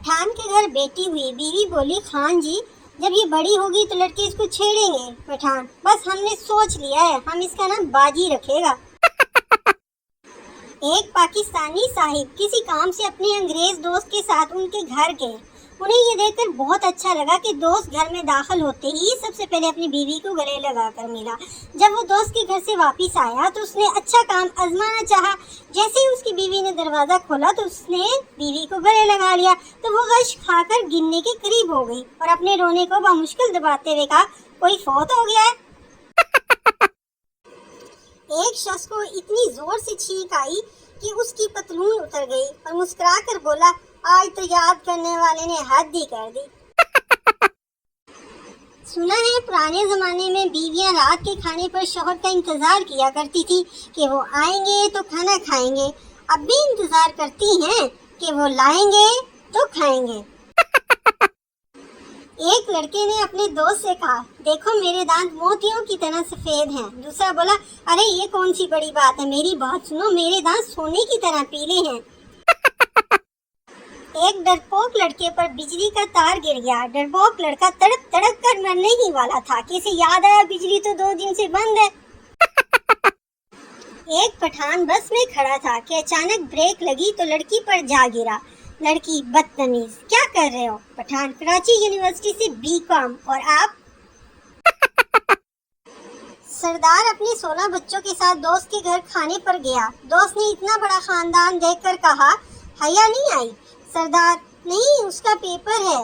पठान के घर बेटी हुई। बीवी बोली, खान जी जब ये बड़ी होगी तो लड़के इसको छेड़ेंगे। पठान, बस हमने सोच लिया है, हम इसका नाम बाजी रखेगा। एक पाकिस्तानी साहिब किसी काम से अपने अंग्रेज दोस्त के साथ उनके घर गए। उन्हें ये देखकर बहुत अच्छा लगा कि दोस्त घर में दाखिल होते ही सबसे पहले अपनी बीवी को गले लगाकर मिला। जब वो दोस्त के घर से वापस आया तो उसने अच्छा काम आजमाना चाहा। जैसे ही उसकी बीवी ने दरवाज़ा खोला तो उसने बीवी को गले लगा लिया तो वो गश खाकर गिरने के करीब हो गई और अपने रोने को बामुश्किल दबाते हुए कहा, कोई फौत हो गया है। एक शख्स को इतनी जोर से छींक आई कि उसकी पतलून उतर गई और मुस्कुराकर बोला, आज तो याद करने वाले ने हद ही कर दी। सुना है पुराने जमाने में बीवियां रात के खाने पर शौहर का इंतजार किया करती थी कि वो आएंगे तो खाना खाएंगे। अब भी इंतजार करती हैं कि वो लाएंगे तो खाएंगे। एक लड़के ने अपने दोस्त से कहा, देखो मेरे दांत मोतियों की तरह सफेद हैं। दूसरा बोला, अरे ये कौन सी बड़ी बात है, मेरी बात सुनो, मेरे दांत सोने की तरह पीले हैं। एक डरपोक लड़के पर बिजली का तार गिर गया। डरपोक लड़का तड़प तड़प कर मरने ही वाला था कि इसे याद आया बिजली तो 2 दिन से बंद है। एक पठान बस में खड़ा था कि अचानक ब्रेक लगी तो लड़की पर जा गिरा। लड़की, बदतमीज, क्या कर रहे हो? पठान, कराची यूनिवर्सिटी से बीकॉम। और आप? सरदार अपने 16 बच्चों के साथ दोस्त के घर खाने पर गया। दोस्त ने इतना बड़ा खानदान देखकर कहा, हया नहीं आई? सरदार, नहीं, उसका पेपर है।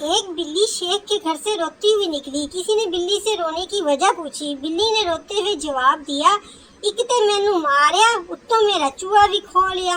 एक बिल्ली शेख के घर से रोती हुई निकली। किसी ने बिल्ली से रोने की वजह पूछी। बिल्ली ने रोते हुए जवाब दिया, एक ते मैनू मारिया, उत्तों मेरा चूहा भी खो लिया।